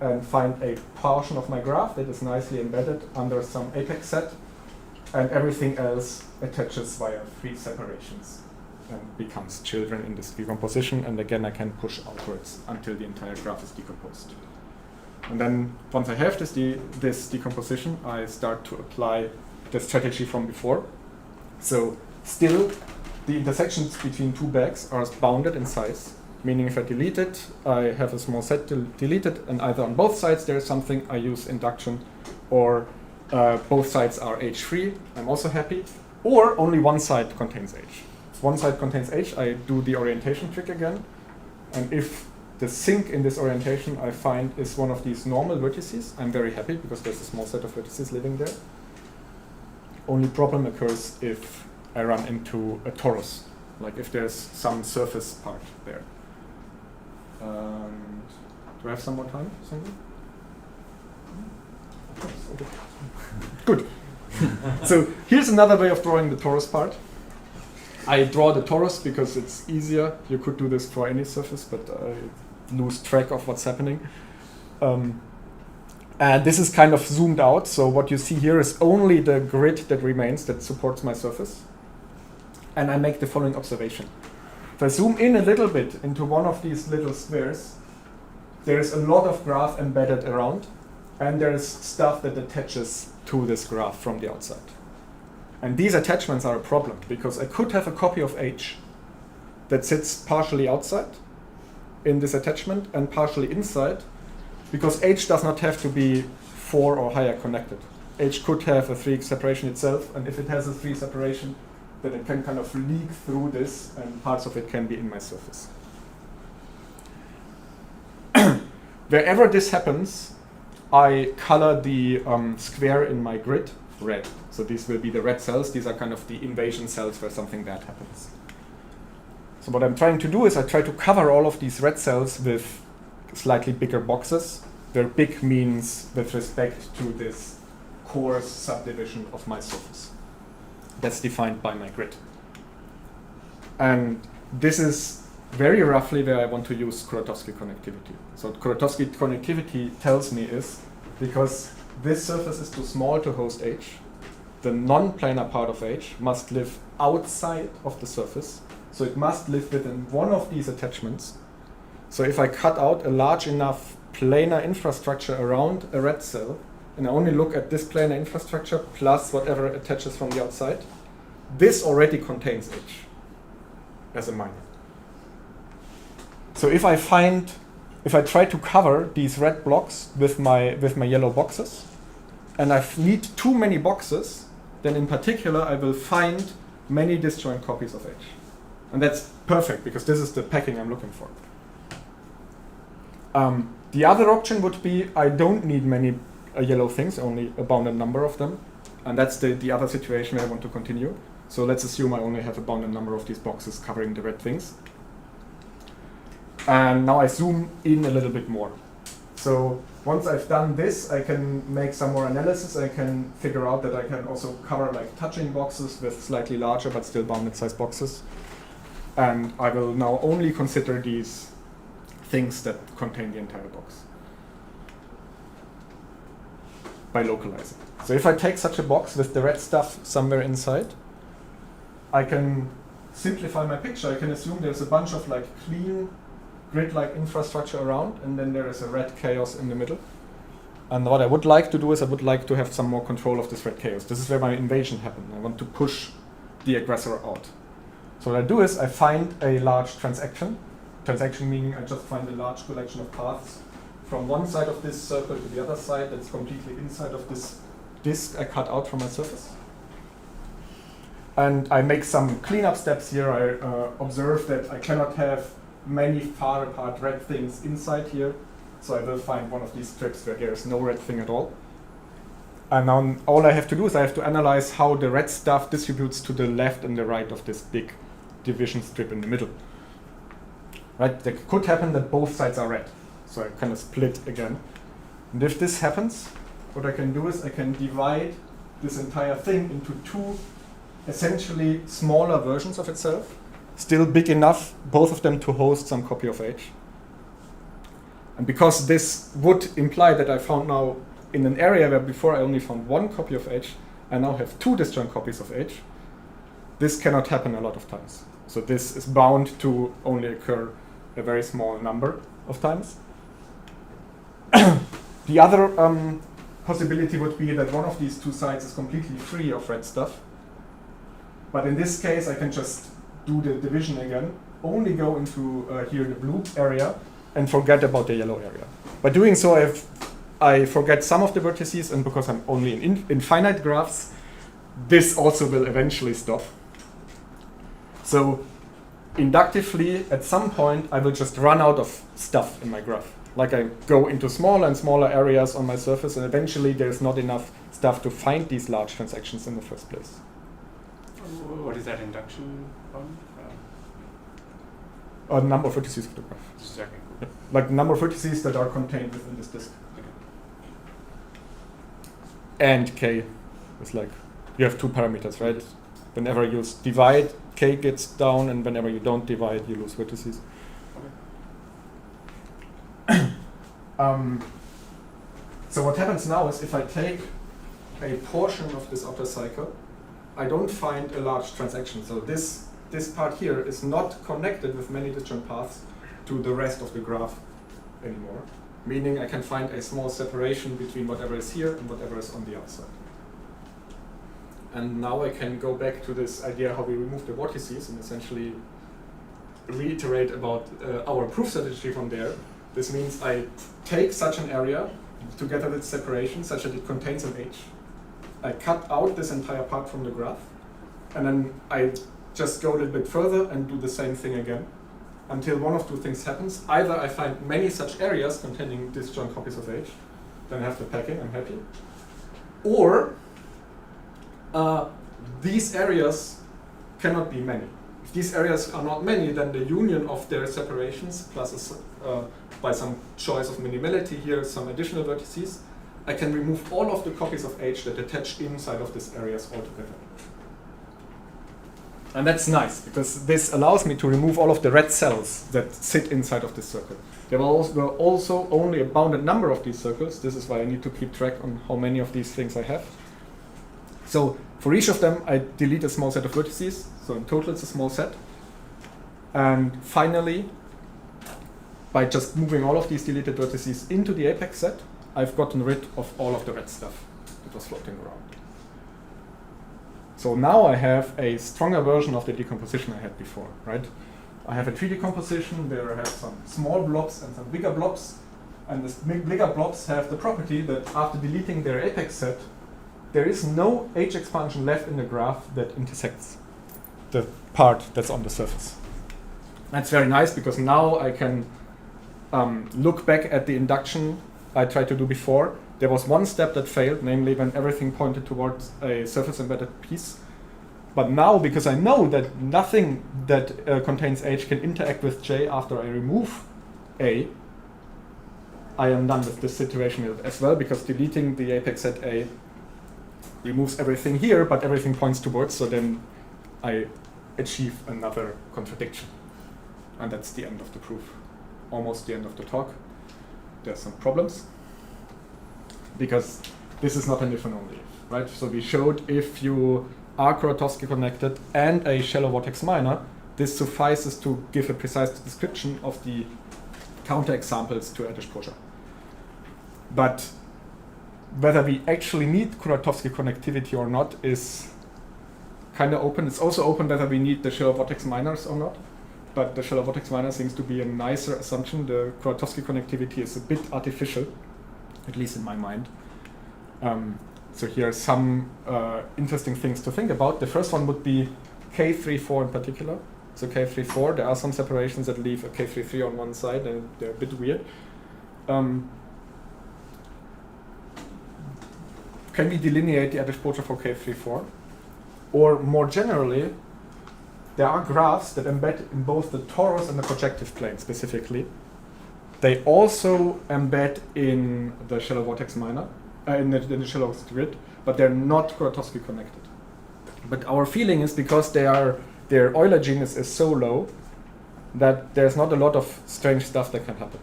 and find a portion of my graph that is nicely embedded under some apex set, and everything else attaches via 3 separations and becomes children in this decomposition, and again I can push outwards until the entire graph is decomposed. And then once I have this decomposition, I start to apply the strategy from before. So still, the intersections between two bags are bounded in size, meaning if I delete it, I have a small set deleted, and either on both sides there is something, I use induction, or both sides are H free, I'm also happy, or only one side contains H. If one side contains H, I do the orientation trick again, and if the sink in this orientation I find is one of these normal vertices, I'm very happy because there's a small set of vertices living there. Only problem occurs if I run into a torus, like if there's some surface part there. Do I have some more time, Sandy? Good. So here's another way of drawing the torus part. I draw the torus because it's easier. You could do this for any surface, but I lose track of what's happening. And this is kind of zoomed out, so what you see here is only the grid that remains that supports my surface. And I make the following observation. If I zoom in a little bit into one of these little squares, there is a lot of graph embedded around, and there is stuff that attaches to this graph from the outside. And these attachments are a problem, because I could have a copy of H that sits partially outside in this attachment and partially inside, because H does not have to be 4 or higher connected. H could have a 3 separation itself, and if it has a 3 separation, then it can kind of leak through this, and parts of it can be in my surface. Wherever this happens, I color the square in my grid red. So these will be the red cells. These are kind of the invasion cells where something bad happens. So what I'm trying to do is I try to cover all of these red cells with slightly bigger boxes, where big means with respect to this coarse subdivision of my surface. That's defined by my grid. And this is very roughly where I want to use Kuratowski-connectivity. So what Kuratowski-connectivity tells me is, because this surface is too small to host H, the non-planar part of H must live outside of the surface. So it must live within one of these attachments. So if I cut out a large enough planar infrastructure around a red cell, and I only look at this planar infrastructure plus whatever attaches from the outside, this already contains H as a minor. So if I try to cover these red blocks with my yellow boxes, and I need too many boxes, then in particular I will find many disjoint copies of H. And that's perfect, because this is the packing I'm looking for. The other option would be I don't need many yellow things, only a bounded number of them. And that's the other situation where I want to continue. So let's assume I only have a bounded number of these boxes covering the red things. And now I zoom in a little bit more. So once I've done this, I can make some more analysis. I can figure out that I can also cover like touching boxes with slightly larger but still bounded size boxes. And I will now only consider these things that contain the entire box. by localizing. So if I take such a box with the red stuff somewhere inside, I can simplify my picture. I can assume there's a bunch of like clean grid-like infrastructure around, and then there is a red chaos in the middle. And what I would like to do is I would like to have some more control of this red chaos. This is where my invasion happened. I want to push the aggressor out. So what I do is I find a large transaction. Transaction meaning I just find a large collection of paths from one side of this circle to the other side that's completely inside of this disk I cut out from my surface. And I make some cleanup steps here. I observe that I cannot have many far apart red things inside here. So I will find one of these strips where there is no red thing at all. And now all I have to do is I have to analyze how the red stuff distributes to the left and the right of this big division strip in the middle. Right? It could happen that both sides are red. So I kind of split again. And if this happens, what I can do is I can divide this entire thing into two essentially smaller versions of itself, still big enough, both of them to host some copy of H. And because this would imply that I found now in an area where before I only found one copy of H, I now have two disjoint copies of H, this cannot happen a lot of times. So this is bound to only occur a very small number of times. The other possibility would be that one of these two sides is completely free of red stuff. But in this case, I can just do the division again, only go into here the blue area, and forget about the yellow area. By doing so, I forget some of the vertices, and because I'm only in infinite graphs, this also will eventually stop. So inductively, at some point, I will just run out of stuff in my graph. Like I go into smaller and smaller areas on my surface, and eventually there's not enough stuff to find these large transactions in the first place. What is that induction on? The number of vertices of the graph. Exactly. Yeah. Like the number of vertices that are contained within this disk. Okay. And k is like, you have two parameters, right? Whenever you divide, k gets down, and whenever you don't divide, you lose vertices. Okay. So what happens now is if I take a portion of this outer cycle, I don't find a large transaction. So this part here is not connected with many disjoint paths to the rest of the graph anymore, meaning I can find a small separation between whatever is here and whatever is on the outside. And now I can go back to this idea how we remove the vortices and essentially reiterate about our proof strategy from there. This means I take such an area together with separation such that it contains an H. I cut out this entire part from the graph, and then I just go a little bit further and do the same thing again until one of two things happens. Either I find many such areas containing disjoint copies of H, then I have the packing, I'm happy. Or these areas cannot be many. If these areas are not many, then the union of their separations plus by some choice of minimality here, some additional vertices, I can remove all of the copies of H that attach inside of these areas altogether. And that's nice, because this allows me to remove all of the red cells that sit inside of this circle. There were also only a bounded number of these circles. This is why I need to keep track on how many of these things I have. So for each of them, I delete a small set of vertices. So in total, it's a small set. And finally, by just moving all of these deleted vertices into the apex set, I've gotten rid of all of the red stuff that was floating around. So now I have a stronger version of the decomposition I had before, right? I have a tree decomposition where I have some small blobs and some bigger blobs. And the bigger blobs have the property that after deleting their apex set, there is no H expansion left in the graph that intersects the part that's on the surface. That's very nice because now I can look back at the induction I tried to do before. There was one step that failed, namely when everything pointed towards a surface embedded piece. But now, because I know that nothing that contains H can interact with J after I remove A, I am done with this situation as well, because deleting the apex set A removes everything here, but everything points towards, so then I achieve another contradiction. And that's the end of the proof. Almost the end of the talk. There's some problems, because this is not an if and only if, right? So we showed if you are Kuratowski-connected and a shallow vortex minor, this suffices to give a precise description of the counterexamples to Erdős-Pósa. But whether we actually need Kuratowski connectivity or not is kind of open. It's also open whether we need the shallow vortex minors or not. But the shallow vortex minor seems to be a nicer assumption. The Kuratowski connectivity is a bit artificial, at least in my mind. So here are some interesting things to think about. The first one would be K34 in particular. So K34, there are some separations that leave a K33 on one side, and they're a bit weird. Can we delineate the Erdős-Pósa for K34? Or more generally, there are graphs that embed in both the torus and the projective plane specifically. They also embed in the shallow vortex minor, in the shallow grid, but they're not Kuratowski connected. But our feeling is because their Euler genus is so low that there's not a lot of strange stuff that can happen.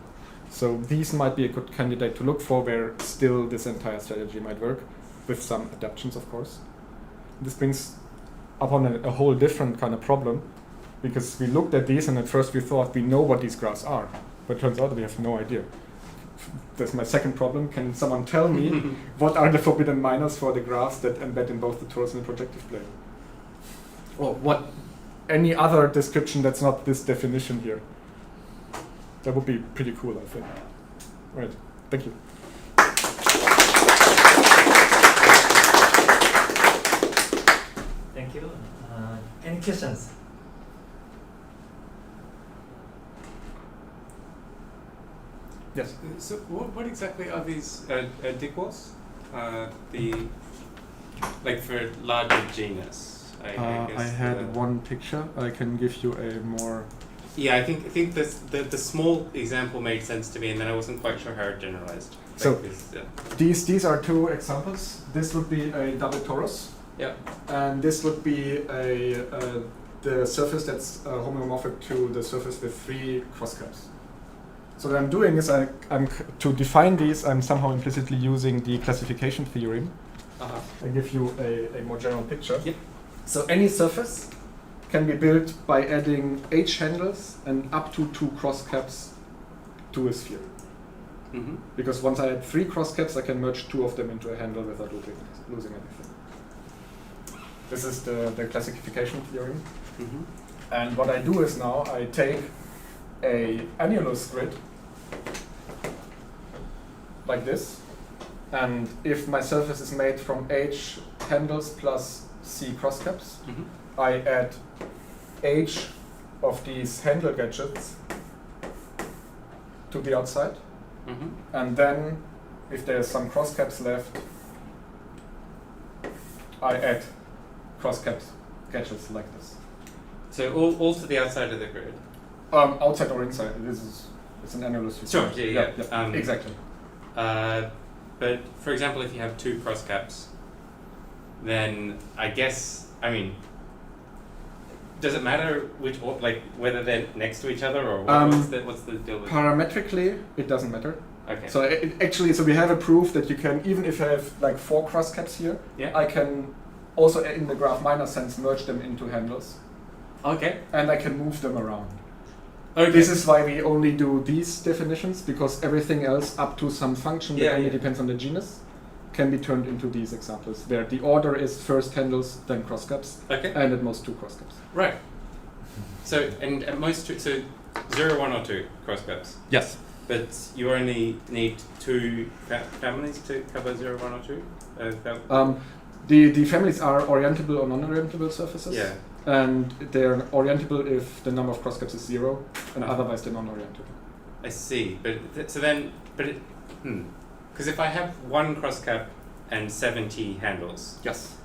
So these might be a good candidate to look for where still this entire strategy might work, with some adaptations, of course. This brings upon a whole different kind of problem, because we looked at these and at first we thought we know what these graphs are, but it turns out we have no idea. That's my second problem. Can someone tell me what are the forbidden minors for the graphs that embed in both the torus and the projective plane? Or what any other description that's not this definition here? That would be pretty cool, I think. Right, thank you. Thank you. Any questions? Yes. So what exactly are these diquels? Like for larger genus. I guess I had one picture. I can give you a more. Yeah, I think the small example made sense to me, and then I wasn't quite sure how it generalized. Like So this, these are two examples. This would be a double torus. yeah. And this would be the surface that's homomorphic to the surface with 3 crosscaps. So what I'm doing is to define these, I'm somehow implicitly using the classification theorem. I give you a more general picture. Yep. So any surface can be built by adding h handles and up to 2 crosscaps to a sphere. Mm-hmm. Because once I add 3 crosscaps, I can merge 2 of them into a handle without losing anything. This is the classification theorem. Mm-hmm. And what I do is now I take a annulus grid like this, and if my surface is made from h handles plus c crosscaps, Mm-hmm. I add h of these handle gadgets to the outside, Mm-hmm. and then if there's some crosscaps left, I add crosscaps gadgets like this. So all to the outside of the grid. Outside or inside, it's an annulus. Sure, yeah. Exactly. But for example, if you have 2 crosscaps, then I guess, I mean, does it matter which, like, whether they're next to each other, or what's the deal with? Parametrically, it doesn't matter. Okay. So actually, we have a proof that you can, even if I have like 4 crosscaps here, Yeah. I can also in the graph minor sense merge them into handles, Okay. and I can move them around. Okay. This is why we only do these definitions, because everything else up to some function that only depends on the genus can be turned into these examples, where the order is first handles, then crosscaps, Okay. and at most 2 crosscaps. Right. So and at most 2, 0, 1, or 2 crosscaps. Yes. But you only need 2 families to cover 0, 1, or 2. The families are orientable or non-orientable surfaces. Yeah. And they're orientable if the number of crosscaps is 0, and otherwise they're non-orientable. I see. But because if I have 1 crosscap and 70 handles, Yes.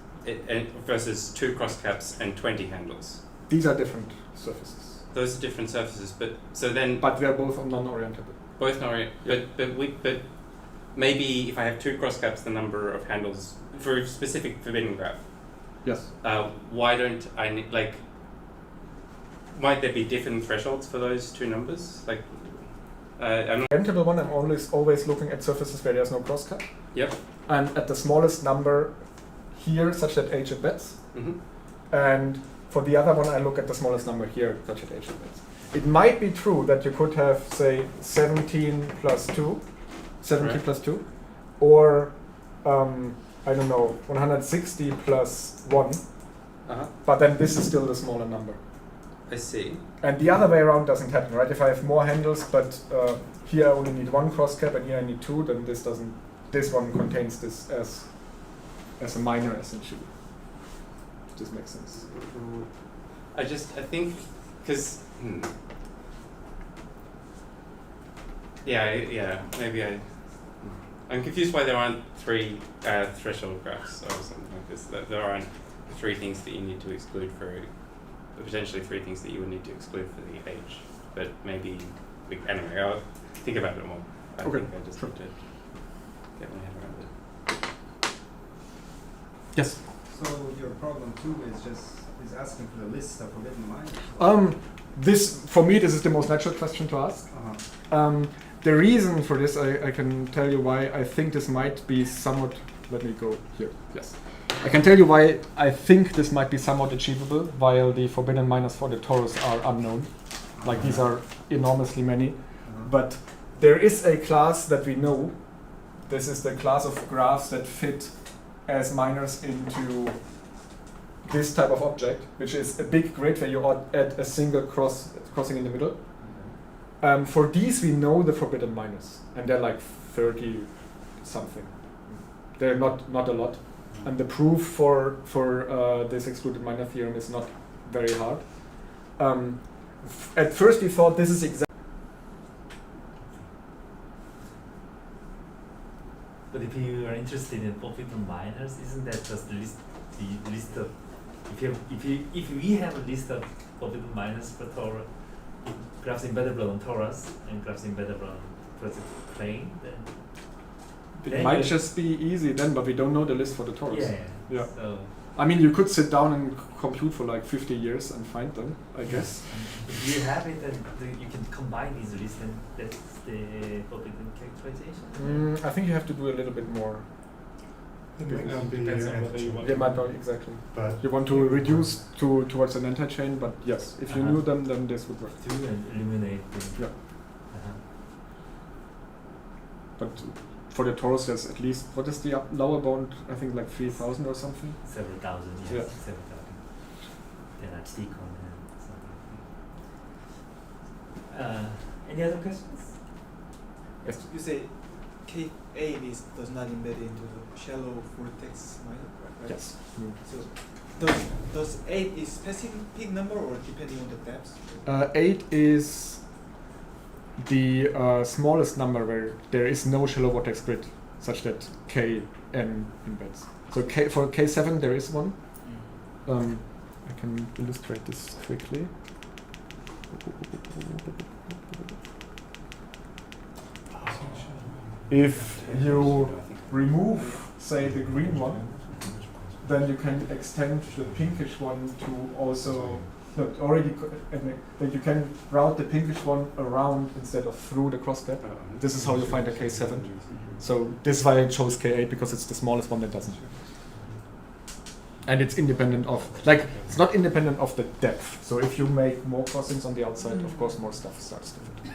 versus 2 crosscaps and 20 handles, These are different surfaces. those are different surfaces. But so then But they're both non-orientable. both not. But maybe if I have 2 crosscaps, the number of handles for a specific forbidden graph. Yes. Why don't I need, like, might there be different thresholds for those 2 numbers? Like, I'm not. Tangential one, I'm always looking at surfaces where there's no crosscut. Yep. And at the smallest number here, such that h embeds. Mm-hmm. And for the other one, I look at the smallest number here, such that h embeds. It might be true that you could have, say, 17 plus 2, 70 Right. plus 2, or, I don't know, 160 plus 1, Uh-huh. but then this is still the smaller number. I see. And the other way around doesn't happen, right? If I have more handles, but here I only need one cross cap and here I need two, then this doesn't. This one contains this as a minor essentially. This makes sense. I think, because, maybe I'm confused why there aren't three threshold graphs or something like this. That there aren't three things that you need to exclude for, potentially three things that you would need to exclude for the H. But maybe, anyway, I'll think about it more. I Okay, think I just sure. need to get my head around it. Yes. So your problem 2 is asking for the list of forbidden minors? This for me this is the most natural question to ask. Uh-huh. The reason for this I can tell you why I think this might be somewhat. Let me go here. Yes. I can tell you why I think this might be somewhat achievable, while the forbidden minors for the torus are unknown. Like these are enormously many. But there is a class that we know. This is the class of graphs that fit as minors into this type of object, which is a big grid where you add a single crossing in the middle. For these we know the forbidden minors, and they're like 30 something. They're not a lot. And the proof for this excluded minor theorem is not very hard. At first we thought this is exactly. But if you are interested in forbidden minors, isn't that just the list of if we have a list of forbidden minors for torus, graphs embeddable on torus and graphs embeddable on project plane, then It might just be easy then, but we don't know the list for the torus. Yeah. So I mean, you could sit down and compute for like 50 years and find them, I guess. if you have it, then you can combine these lists, and that's the forbidden characterization. I think you have to do a little bit more. It might not be Depends on whether you want They to. might not exactly. but You want to reduce towards an anti-chain, but yes, if you knew them, then this would work. To and eliminate the. Yeah. But for the torus, there's at least, what is the lower bound? I think like 3,000 or something. Several thousand, yes, Yeah. several thousand. Then at decon and something. Any other questions? Yes. You say K8 does not embed into the shallow vortex minor, right? Yes. So does 8 is specific number or depending on the depth? 8 is the smallest number where there is no shallow vortex grid, such that Kn embeds. So for K7 there is one. I can illustrate this quickly. If you remove, say, the green one, then you can extend the pinkish one to also that you can route the pinkish one around instead of through the crosscut. This is how you find a K7. So this is why I chose K8, because it's the smallest one that doesn't. And it's independent of, like, it's not independent of the depth. So if you make more crossings on the outside, of course more stuff starts to fit.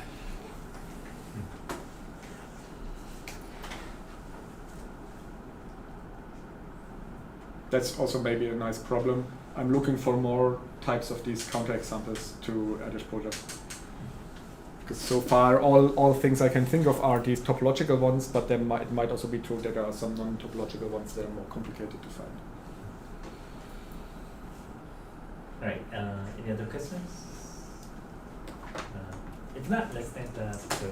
That's also maybe a nice problem. I'm looking for more types of these counterexamples to Erdős-Pósa. Because so far all things I can think of are these topological ones, but it might also be true that there are some non-topological ones that are more complicated to find. Right. Any other questions? If not, let's thank the speaker.